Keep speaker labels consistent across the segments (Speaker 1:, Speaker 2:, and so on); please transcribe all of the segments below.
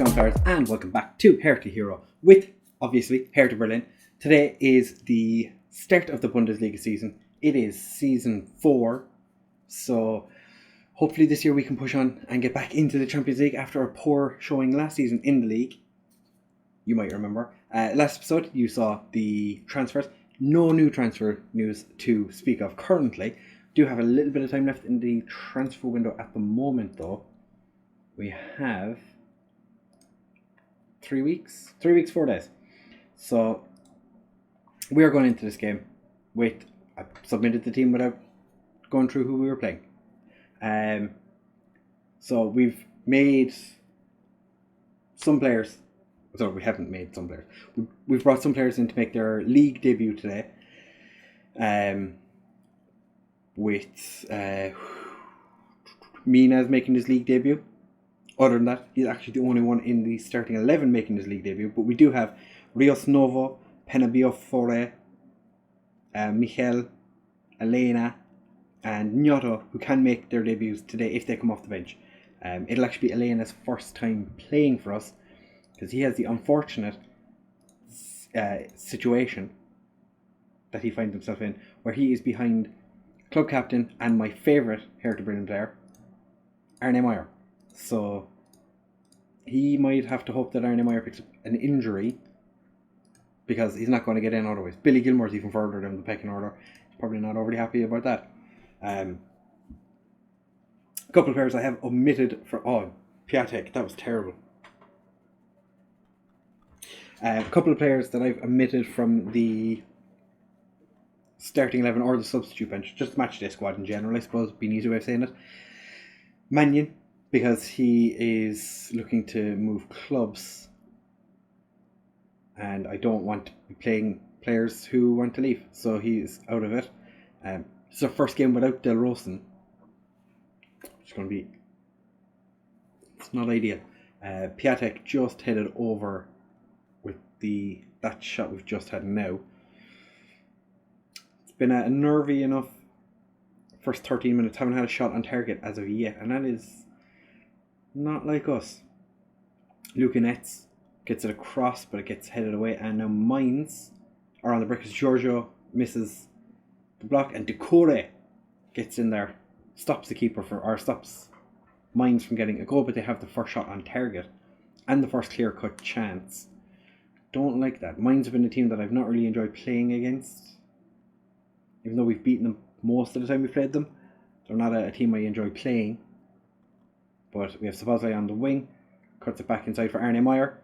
Speaker 1: going, players, and welcome back to Hertha Hero with, obviously, Hertha Berlin. Today is the start of the Bundesliga season. It is season 4, so hopefully this year we can push on and get back into the Champions League after a poor showing last season in the league. You might remember. Last episode, you saw the transfers. No new transfer news to speak of currently. Do have a little bit of time left in the transfer window at the moment, though. We have 3 weeks, 4 days. So we are going into this game with, I submitted the team without going through who we were playing. So we've made some players. So we haven't made some players. We've brought some players in to make their league debut today. With Mina's making his league debut. Other than that, he's actually the only one in the starting 11 making his league debut. But we do have Rios Novo, Penabio, Michel, Elena, and Gnotto, who can make their debuts today if they come off the bench. It'll actually be Elena's first time playing for us, because he has the unfortunate situation that he finds himself in, where he is behind club captain and my favourite Hertha Berlin player, Arne Meyer. So he might have to hope that Arne Meyer picks up an injury, because he's not going to get in otherwise. Billy Gilmore's even further down the pecking order. He's probably not overly happy about that. A couple of players I have omitted for... Oh, Piatek, that was terrible. A couple of players that I've omitted from the starting 11 or the substitute bench, just match day squad in general, I suppose would be an easier way of saying it. Mannion, because he is looking to move clubs, and I don't want to be playing players who want to leave, so he's out of it. It's our first game without Del Rosen. It's going to be... It's not ideal. Piatek just headed over with that shot we've just had now. It's been a nervy enough first 13 minutes. Haven't had a shot on target as of yet, and that is not like us. Lucanets gets it across, but it gets headed away, and now Mines are on the break as Giorgio misses the block, and Decore gets in there, stops the keeper stops Mines from getting a goal, but they have the first shot on target and the first clear-cut chance. Don't like that. Mines have been a team that I've not really enjoyed playing against, even though we've beaten them most of the time we've played them. They're not a team I enjoy playing. But we have Lvly on the wing, cuts it back inside for Arne Meyer,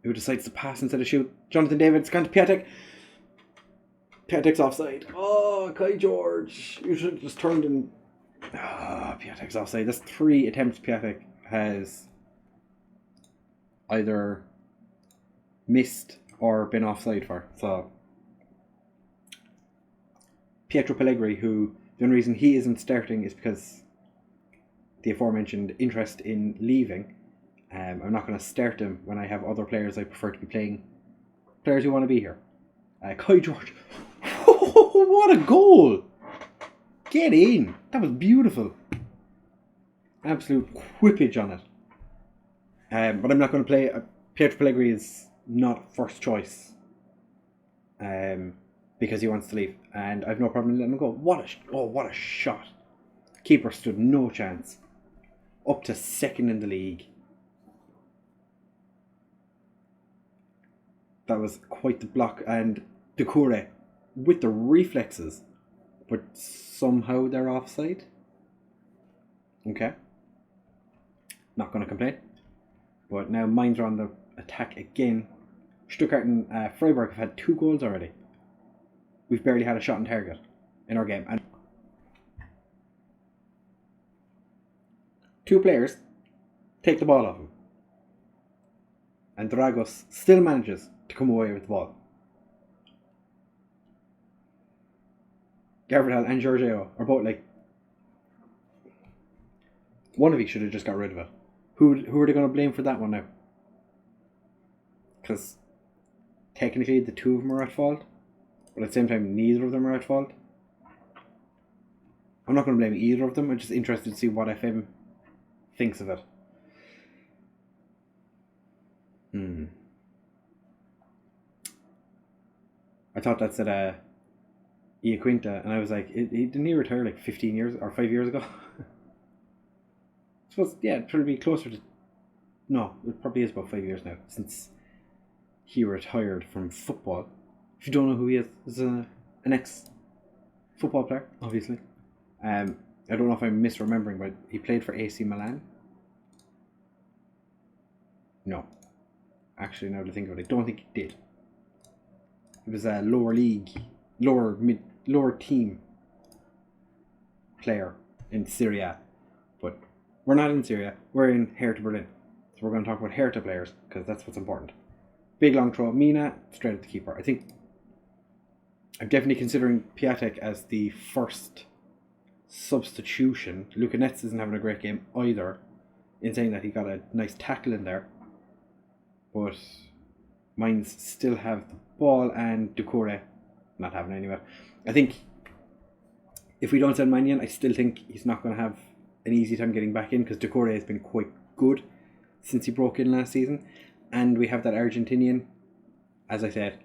Speaker 1: who decides to pass instead of shoot. Jonathan David, it's gone to Piatek. Piatek's offside. Oh, Kai George, you should have just turned in. Piatek's offside. That's 3 attempts Piatek has either missed or been offside for. So Pietro Pellegrini, who the only reason he isn't starting is because the aforementioned interest in leaving. I'm not going to start him when I have other players I prefer to be playing. Players who want to be here. Kai George. What a goal! Get in! That was beautiful. Absolute whippage on it. But I'm not going to play. Pietro Pellegrini is not first choice. Because he wants to leave, and I've no problem letting him go. What a shot! Keeper stood no chance. Up to second in the league. That was quite the block, and Decore with the reflexes, but somehow they're offside. Okay. Not going to complain. But now Mines are on the attack again. Stuttgart and Freiburg have had 2 goals already. We've barely had a shot on target in our game. And 2 players take the ball off him. And Dragos still manages to come away with the ball. Gabriel and Giorgio are both like... One of you should have just got rid of it. Who are they going to blame for that one now? Because technically the 2 of them are at fault. But at the same time, neither of them are at fault. I'm not going to blame either of them. I'm just interested to see what FM thinks of it. I thought that said Quinta, and I was like, didn't he retire like 15 years or 5 years ago? So it'd probably be closer to. No, it probably is about 5 years now since he retired from football. If you don't know who he is, he's an ex-football player, obviously. I don't know if I'm misremembering, but he played for AC Milan. No. Actually, now to think of it, I don't think he did. It was a lower team player in Syria. But we're not in Syria, we're in Hertha Berlin. So we're going to talk about Hertha players, because that's what's important. Big long throw, Mina, straight at the keeper. I think I'm definitely considering Piatek as the first substitution. Luka Netz isn't having a great game either, in saying that he got a nice tackle in there. But Mainz still have the ball, and Doucouré not having any of it. I think if we don't send Magnan, I still think he's not going to have an easy time getting back in, because Doucouré has been quite good since he broke in last season. And we have that Argentinian, as I said,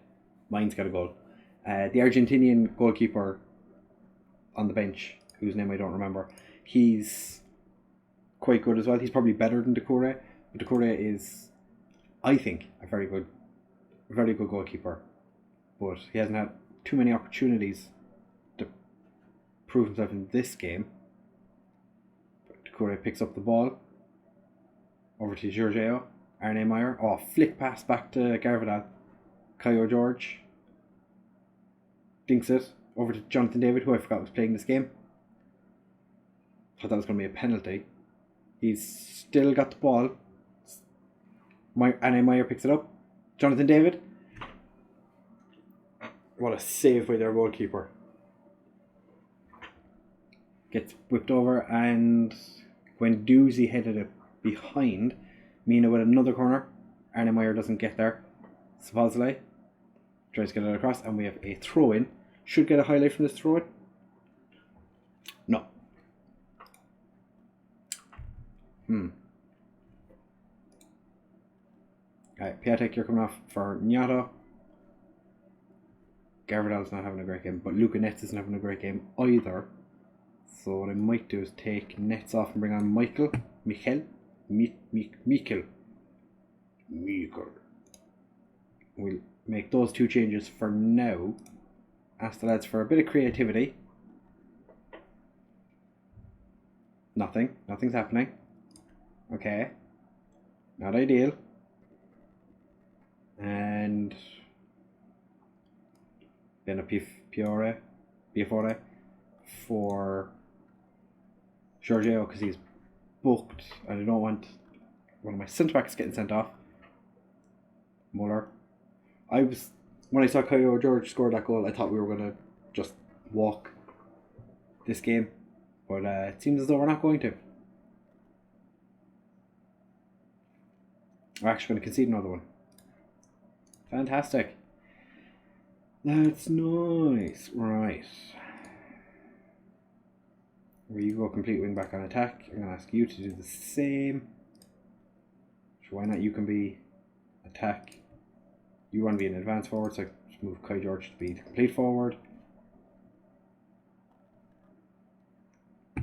Speaker 1: Mainz got a goal. The Argentinian goalkeeper on the bench, whose name I don't remember, he's quite good as well. He's probably better than Doucouré, but Doucouré is, I think, a very good goalkeeper, but he hasn't had too many opportunities to prove himself in this game. Doucouré picks up the ball over to Giorgio Arne Meyer. Flick pass back to Garvidal. Caio George dinks it over to Jonathan David, who I forgot was playing this game. Thought that was going to be a penalty. He's still got the ball. Arne Meyer picks it up. Jonathan David. What a save by their goalkeeper. Gets whipped over, and Guendouzi headed it behind. Mina with another corner. Arne Meyer doesn't get there. Lvly tries to get it across, and we have a throw-in. Should get a highlight from this throw-in. No. Alright, Piatek, you're coming off for Gnotto. Garvidal's not having a great game, but Luka Netz isn't having a great game either. So what I might do is take Netz off and bring on Michael. We'll make those two changes for now. Ask the lads for a bit of creativity. Nothing's happening. Okay. Not ideal. And then a Piafore for Giorgio, because he's booked and I don't want one of my centre backs getting sent off. Muller. When I saw Caio George score that goal, I thought we were going to just walk this game, but it seems as though we're not going to. We're actually going to concede another one. Fantastic. That's nice. Right. Where you go complete wing back on attack, I'm going to ask you to do the same. So why not you can be attack. You want to be an advanced forward, so just move Kai George to be the complete forward. Is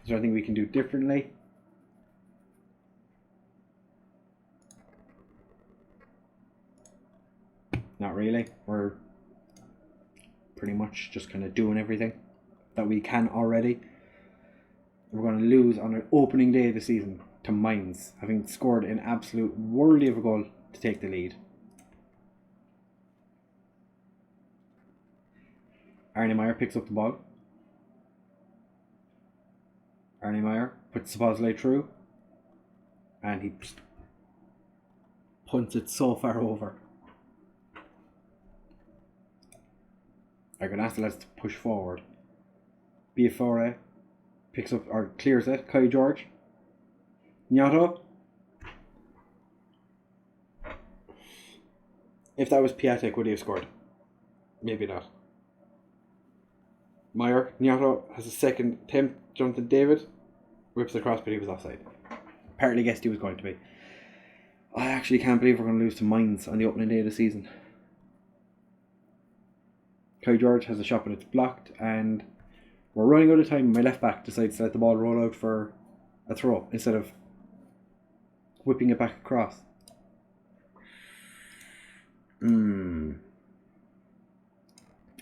Speaker 1: there anything we can do differently? Not really. We're pretty much just kind of doing everything that we can already. We're going to lose on our opening day of the season to Mainz, having scored an absolute worldie of a goal to take the lead. Arne Meyer picks up the ball. Arne Meyer puts Lvly through, and he punts it so far over. I'm going to ask the lads to push forward. Piafore picks up or clears it. Caio George. Gnotto. If that was Piatek, would he have scored? Maybe not. Meyer. Gnotto has a second attempt. Jonathan David whips across, but he was offside. Apparently guessed he was going to be. I actually can't believe we're going to lose to Mainz on the opening day of the season. Kai George has a shot, but it's blocked, and we're running out of time. My left back decides to let the ball roll out for a throw instead of whipping it back across.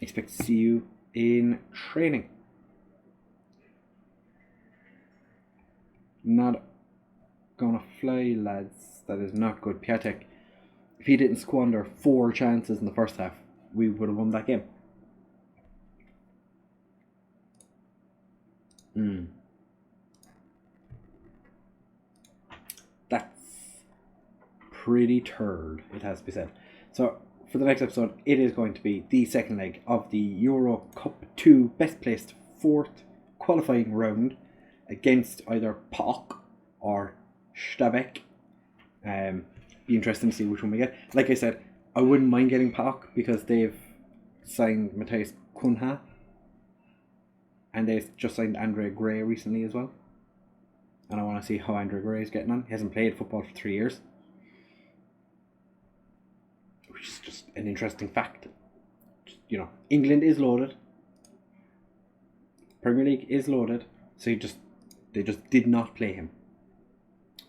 Speaker 1: Expect to see you in training. Not gonna fly, lads. That is not good. Piatek, if he didn't squander 4 chances in the first half, we would have won that game. That's pretty turd, it has to be said. So for the next episode, it is going to be the second leg of the Euro Cup 2 best placed 4th qualifying round against either PAOK or Stabæk. Be interesting to see which one we get. Like I said, I wouldn't mind getting PAOK because they've signed Matthias Cunha and they've just signed Andre Gray recently as well. And I want to see how Andre Gray is getting on. He hasn't played football for 3 years, which is just an interesting fact. You know, England is loaded. Premier League is loaded. So they just did not play him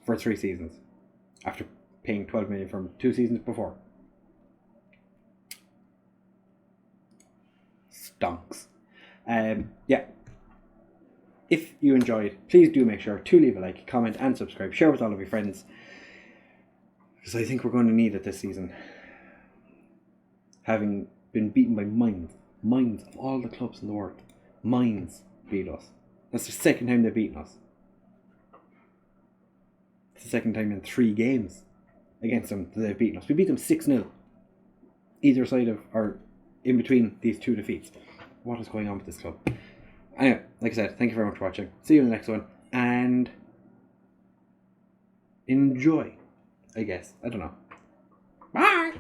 Speaker 1: for 3 seasons after paying 12 million for him 2 seasons before. Stonks. Yeah. If you enjoyed, please do make sure to leave a like, comment and subscribe. Share with all of your friends, because I think we're going to need it this season. Having been beaten by Mainz of all the clubs in the world. Mainz beat us. That's the second time they've beaten us. It's the second time in 3 games against them that they've beaten us. We beat them 6-0. Either side of, or in between these 2 defeats. What is going on with this club? Anyway, like I said, thank you very much for watching. See you in the next one. And enjoy, I guess. I don't know. Bye!